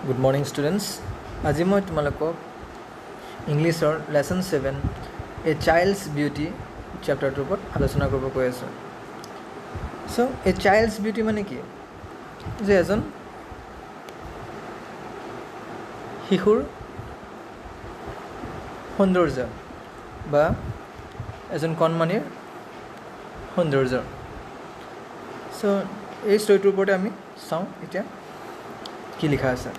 Good morning students. আজি মই তোমালোকক ইংলিছৰ লেসন 7 এ চাইল্ডছ বিউটি চেপ্টাৰটোৰ ওপৰত আলোচনা কৰিব কৈ আছোঁ। সো এ চাইল্ডছ বিউটি মানে কি? যে এজন শিশুৰ সৌন্দৰ্য বা এজন কণমানিৰ সৌন্দৰ্য। সো এই ষ্টৰিটোৰ ওপৰতে আমি চাওঁ এতিয়া কি লিখা আছে।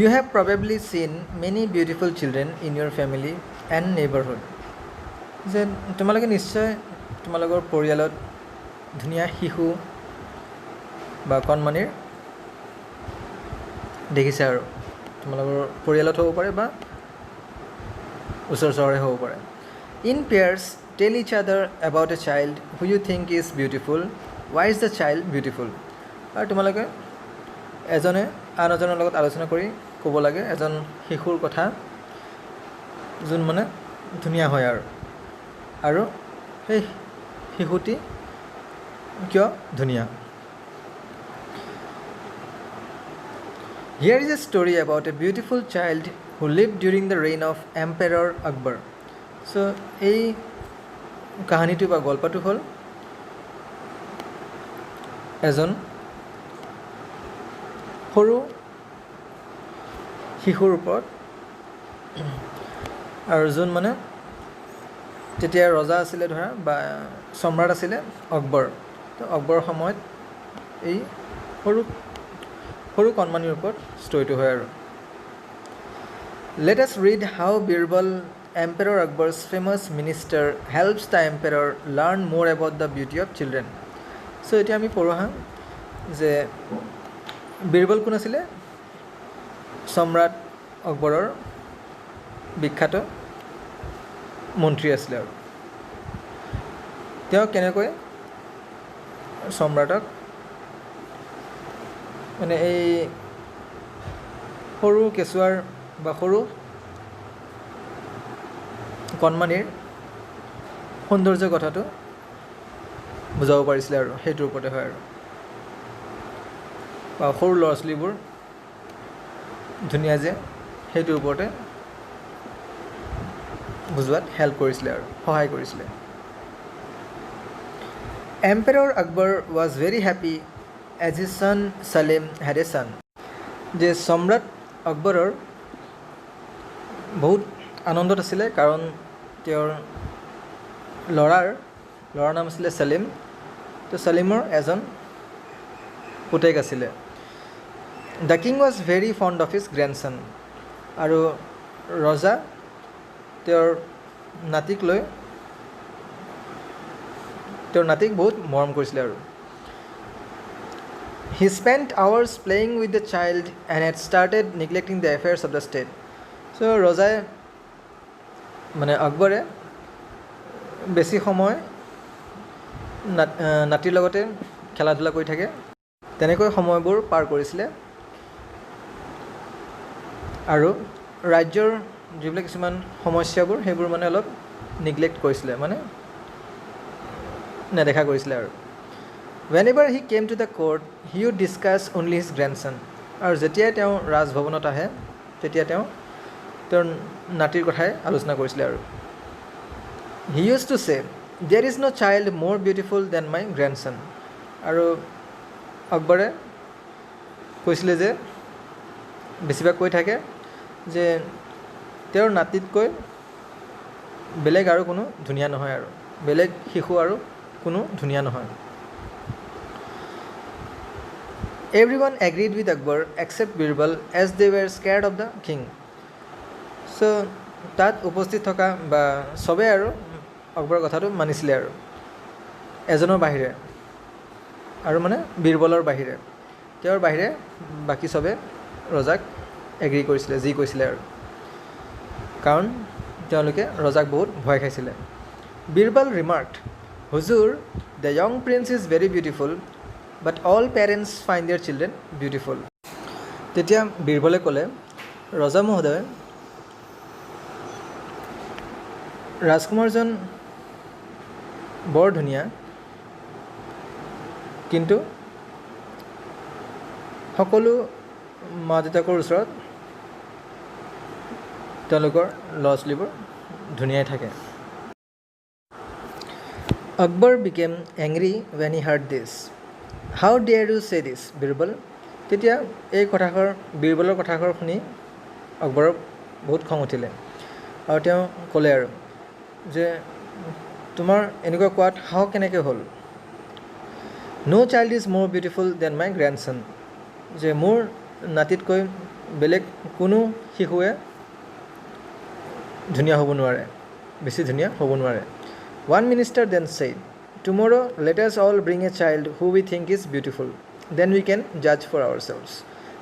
You have probably seen many beautiful children in your family and neighborhood. যে তোমালোকে নিশ্চয় তোমালোকৰ পৰিয়ালত ধুনীয়া শিশু বা কণমানিৰ দেখিছে আৰু তোমালোকৰ পৰিয়ালত হ'ব পাৰে বা ওচৰ চহৰে হ'ব পাৰে। In pairs, tell each other about a child who you think is beautiful. Why is the child beautiful? আৰু তোমালোকে এজনে আন এজনৰ লগত আলোচনা কৰি ক'ব লাগে এজন শিশুৰ কথা যোন মানে ধুনীয়া হয় আৰু সেই শিশুটি কিয় ধুনীয়া। Here is a story about a beautiful child who lived during the reign of Emperor Akbar. So এই কাহিনীটো বা গল্পটো হ'ল এজন সৰু শিশুৰ ওপৰত আৰু যোন মানে তেতিয়া ৰজা আছিলে ধৰা বা সম্ৰাট আছিলে আকবৰ। তো আকবৰৰ সময়ত এই সৰু সৰু কণমানিৰ ওপৰত ষ্টৰিটো হয় আৰু। Let us read how Birbal, Emperor Akbar's famous minister, helps the emperor learn more about the beauty of children. So এতিয়া আমি পঢ়ো হা যে বীৰবল কোন আছিলে? সম্ৰাট আকবৰৰ বিখ্যাত মন্ত্ৰী আছিলে আৰু তেওঁ কেনেকৈ সম্ৰাটক মানে এই সৰু কেঁচুৱাৰ বা সৰু কণমানিৰ সৌন্দৰ্য কথাটো বুজাব পাৰিছিলে আৰু সেইটোৰ ওপৰতে হয় আৰু বা সৰু ল'ৰা ছোৱালীবোৰ ধুনীয়া যে সেইটোৰ ওপৰতে বুজোৱাত হেল্প কৰিছিলে আৰু সহায় কৰিছিলে। Emperor Akbar was very happy as his son Salim had a son. যে সম্ৰাট আকবৰৰ বহুত আনন্দত আছিলে কাৰণ তেওঁৰ ল'ৰাৰ নাম আছিলে চালিম। তো চালিমৰ এজন পুতেক আছিলে। The king was very fond of his grandson. আৰু ৰজা তেওঁৰ নাতিক বহুত মৰম কৰিছিলে আৰু। He spent hours playing with the child and had started neglecting the affairs of the state. So ৰজাই মানে আকবৰে বেছি সময় নাতিৰ লগতে খেলা ধূলা কৰি থাকে তেনেকৈ সময়বোৰ পাৰ কৰিছিলে আৰু ৰাজ্যৰ যিবিলাক কিছুমান সমস্যাবোৰ সেইবোৰ মানে অলপ নিগলেক্ট কৰিছিলে মানে নেদেখা কৰিছিলে আৰু। Whenever he came to the court, he would discuss only his grandson. আৰু যেতিয়াই তেওঁ ৰাজভৱনত আহে তেতিয়া তেওঁ তেওঁৰ নাতিৰ কথাই আলোচনা কৰিছিলে আৰু। He used to say, there is no child more beautiful than my grandson. আৰু আকবৰে কৈছিলে যে বেছিভাগ কৈ থাকে যে তেওঁৰ নাতিতকৈ বেলেগ আৰু কোনো ধুনীয়া নহয় আৰু বেলেগ শিশু আৰু কোনো ধুনীয়া নহয়। Everyone agreed with Akbar except Birbal as they were scared of the king. So তাত উপস্থিত থকা বা চবেই আৰু আকবৰৰ কথাটো মানিছিলে আৰু এজনৰ বাহিৰে আৰু মানে বীৰবলৰ বাহিৰে তেওঁৰ বাহিৰে বাকী চবে ৰজাক এগ্ৰী কৰিছিলে যি কৈছিলে আৰু কাৰণ তেওঁলোকে ৰজাক বহুত ভয় খাইছিলে। বীৰবল ৰিমাৰ্কড, হুজুৰ, the young prince is very beautiful but all parents find their children beautiful. তেতিয়া বীৰবলে ক'লে, ৰজা মহোদয়, ৰাজকুমাৰজন বৰ ধুনীয়া কিন্তু সকলো মা দেউতাকৰ ওচৰত তেওঁলোকৰ ল'ৰা ছোৱালীবোৰ ধুনীয়াই থাকে। Akbar became angry when he heard this. How dare you say this, Birbal? তেতিয়া এই কথাষাৰ বীৰবলৰ কথাষাৰ শুনি আকবৰৰ বহুত খং উঠিলে আৰু তেওঁ ক'লে আৰু যে তোমাৰ এনেকুৱা কোৱাত সাহস কেনেকৈ হ'ল? No child is more beautiful than my grandson. যে মোৰ নাতিতকৈ বেলেগ কোনো শিশুৱে ধুনীয়া হ'ব নোৱাৰে, বেছি ধুনীয়া হ'ব নোৱাৰে। One minister then said, tomorrow let us all bring a child who we think is beautiful. Then we can judge for ourselves.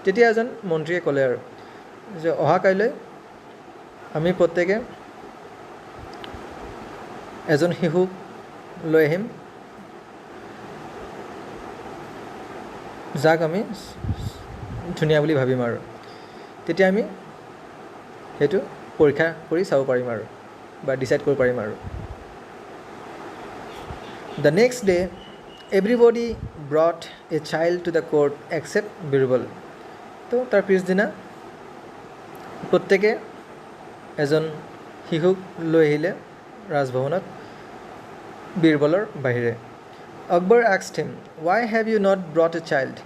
তেতিয়া এজন মন্ত্ৰীয়ে ক'লে আৰু যে অহাকাইলৈ আমি প্ৰত্যেকে এজন শিশুক লৈ আহিম যাক আমি ধুনীয়া বুলি ভাবিম আৰু তেতিয়া আমি সেইটো পৰীক্ষা কৰি চাব পাৰিম আৰু বা ডিচাইড কৰিব পাৰিম আৰু। The next day, everybody brought a child to the court except Birbal. তো তাৰ পিছদিনা প্ৰত্যেকে এজন শিশুক লৈ আহিলে ৰাজভৱনত বীৰবলৰ বাহিৰে। Akbar asked him, why have you not brought a child?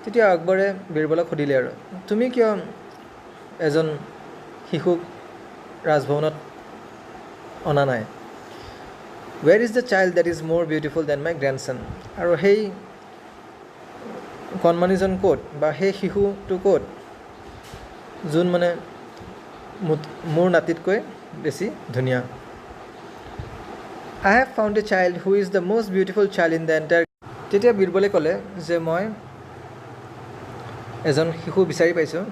তেতিয়া আকবৰে বীৰবলক সুধিলে আৰু তুমি কিয় এজন শিশুক ৰাজভৱনত অনা নাই? Where is the child that is more beautiful than my grandson? আৰু সেই কণমানিজন ক'ত বা সেই শিশুটো ক'ত যোন মানে মোৰ নাতিতকৈ বেছি ধুনীয়া? I have found a child who is the most beautiful child in the entire. তেতিয়া বীৰবলে ক'লে যে মই এজন শিশু বিচাৰি পাইছোঁ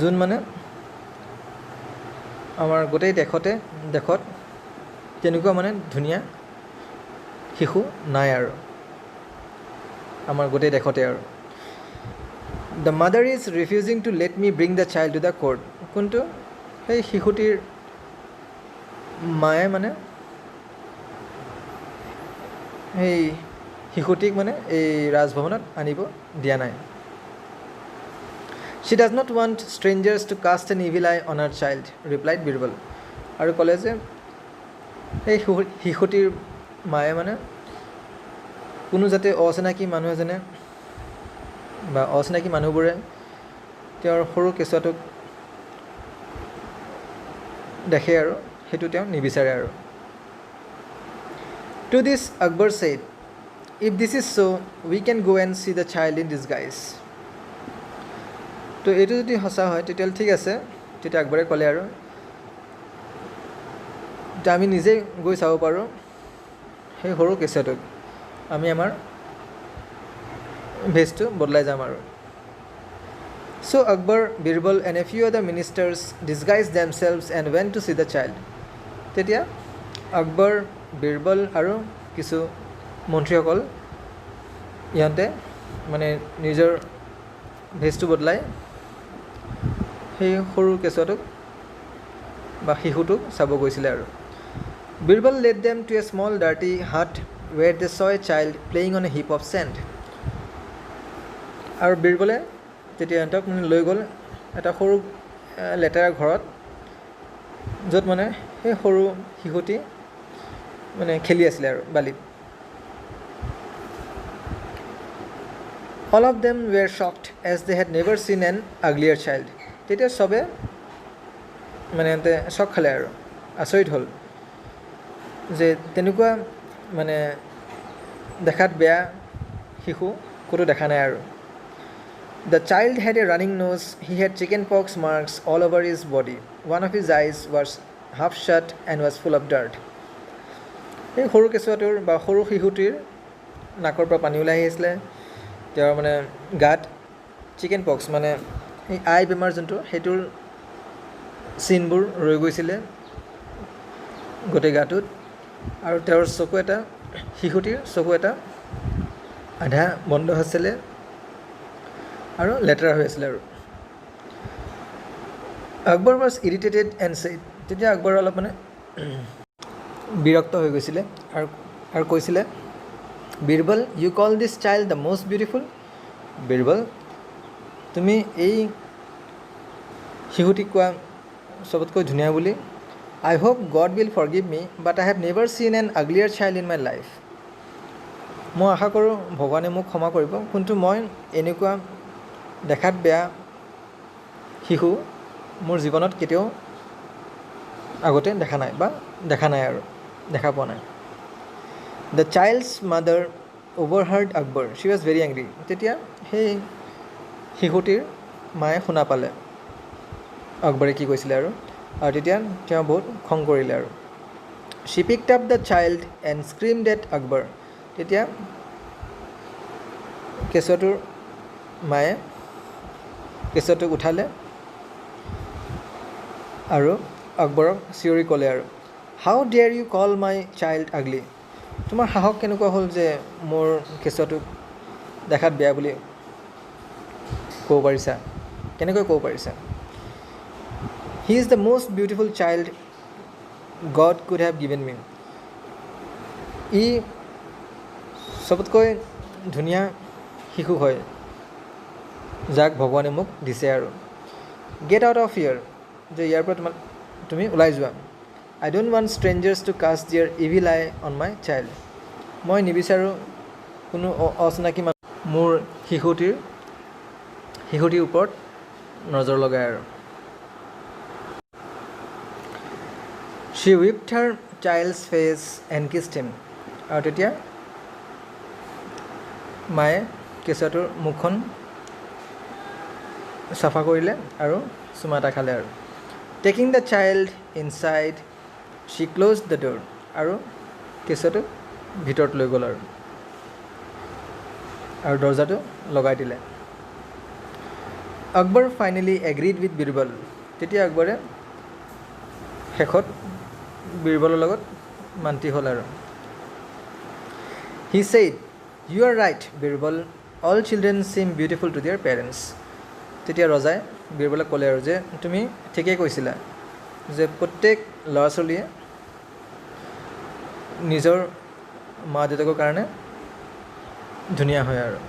যোন মানে আমাৰ গোটেই দেশত তেনেকুৱা মানে ধুনীয়া শিশু নাই আৰু আমাৰ গোটেই দেশতে আৰু। The mother is refusing to let me bring the child to the court. কোনটো সেই শিশুটিৰ মায়ে মানে সেই শিশুটিক মানে এই ৰাজভৱনত আনিব দিয়া নাই। She does not want strangers to cast an evil eye on her child, replied Birbal. আৰু ক'লে যে সেই শিশুটিৰ মায়ে মানে কোনো যাতে অচিনাকি মানুহ এজনে বা অচিনাকি মানুহবোৰে তেওঁৰ সৰু কেঁচুৱাটোক দেখে আৰু সেইটো তেওঁ নিবিচাৰে আৰু। To this Akbar said, if this is so, we can go and see the child in disguise. তো এইটো যদি সঁচা হয় তেতিয়াহ'লে ঠিক আছে। তেতিয়া আকবৰে ক'লে আৰু এতিয়া আমি নিজেই গৈ চাব পাৰোঁ সেই সৰু কেঁচুৱাটোক, আমি আমাৰ ভেজটো বদলাই যাম আৰু। So Akbar, Birbal and a few other ministers disguised themselves and went to see the child. তেতিয়া আকবৰ, বীৰবল আৰু কিছু মন্ত্ৰীসকল ইহঁতে মানে নিজৰ ভেজটো বদলাই সেই সৰু কেঁচুৱাটোক বা শিশুটোক চাব গৈছিলে আৰু। Birbal led them to a small dirty hut where they saw a child playing on a heap of sand. আৰু বীৰবলে তেতিয়া ইহঁতক মানে লৈ গ'ল এটা সৰু লেতেৰা ঘৰত য'ত মানে সেই সৰু শিশুটি মানে খেলি আছিলে আৰু বালিত। All of them were shocked as they had never seen an uglier child. তেতিয়া চবে মানে চক খালে আৰু আচৰিত হ'ল যে তেনেকুৱা মানে দেখাত বেয়া শিশু ক'তো দেখা নাই আৰু। The child had a running nose. He had chickenpox marks all over his body. One of his eyes was half shut and was full of dirt. এই সৰু কেঁচুৱাটোৰ বা সৰু শিশুটিৰ নাকৰ পৰা পানী ওলাই আহিছিলে। তেওঁৰ মানে গাত চিকেন পক্স মানে এই আই বেমাৰ যোনটো সেইটোৰ চিনবোৰ ৰৈ গৈছিলে গোটেই গাটোত। আৰু তেওঁৰ চকু এটা শিশুটিৰ চকু এটা আধা বন্ধ হৈছিলে আৰু লেতেৰা হৈ আছিলে আৰু। Akbar was irritated and said, তেতিয়া আকবৰ অলপ মানে বিৰক্ত হৈ গৈছিলে আৰু কৈছিলে, Birbal, you call this child the most beautiful? Birbal, তুমি এই শিশুটিক কোৱা চবতকৈ ধুনীয়া বুলি। I hope God will forgive me but I have never seen an uglier child in my life. মই আশা কৰোঁ ভগৱানে মোক ক্ষমা কৰিব, কিন্তু মই এনেকুৱা দেখাত বেয়া শিশু মোৰ জীৱনত কেতিয়াও আগতে দেখা নাই আৰু দেখা পোৱা নাই। The child's mother overheard Akbar, she was very angry. তেতিয়া সেই শিশুটিৰ মায়ে শুনা পালে আকবৰে কি কৈছিলে আৰু তেতিয়া তেওঁ বহুত খং কৰিলে আৰু। She picked up the child and screamed at Akbar. তেতিয়া কেঁচুৱাটোৰ মায়ে কেঁচুৱাটোক উঠালে আৰু আকবৰক চিঞৰি ক'লে আৰু, how dare you call my child ugly. তোমাৰ সাহস কেনেকুৱা হ'ল যে মোৰ কেঁচুৱাটোক দেখাত বেয়া বুলি ক'ব পাৰিছা, কেনেকৈ ক'ব পাৰিছা। He is the most beautiful child God could have given me. ই চবতকৈ ধুনীয়া শিশু হয় যাক ভগৱানে মোক দিছে আৰু। গেট আউট অফ হিয়াৰ, যে ইয়াৰ পৰা তুমি ওলাই যোৱা। I don't want strangers to cast their evil eye on my child. মই নিবিচাৰোঁ কোনো অচিনাকি মানুহ মোৰ শিশুটিৰ ওপৰত নজৰ লগায় আৰু। শ্বি ৱিপড হাৰ চাইল্ডছ ফেচ এণ্ড কিছড হিম। আৰু তেতিয়া মায়ে কেঁচুৱাটোৰ মুখখন চাফা কৰিলে আৰু চুমা এটা খালে আৰু। Taking the child inside she closed the door. আৰু কেঁচুৱাটোক ভিতৰত লৈ গ'ল আৰু দৰজাটো লগাই দিলে। Akbar finally agreed with Birbal. তেতিয়া আকবৰে শেষত বীৰবলৰ লগত মান্তি হ'ল আৰু। He said, you are right Birbal, all children seem beautiful to their parents. তেতিয়া ৰজাই বীৰবলক ক'লে আৰু যে তুমি ঠিকেই কৈছিলা যে প্ৰত্যেক ল'ৰা ছোৱালীয়ে নিজৰ মা দেউতাকৰ কাৰণে ধুনীয়া হয় আৰু।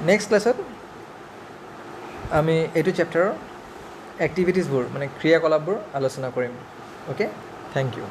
নেক্সট ক্লাছত আমি এইটো চেপ্টাৰৰ এক্টিভিটিছবোৰ মানে ক্ৰিয়াকলাপবোৰ আলোচনা কৰিম। Okay, thank U.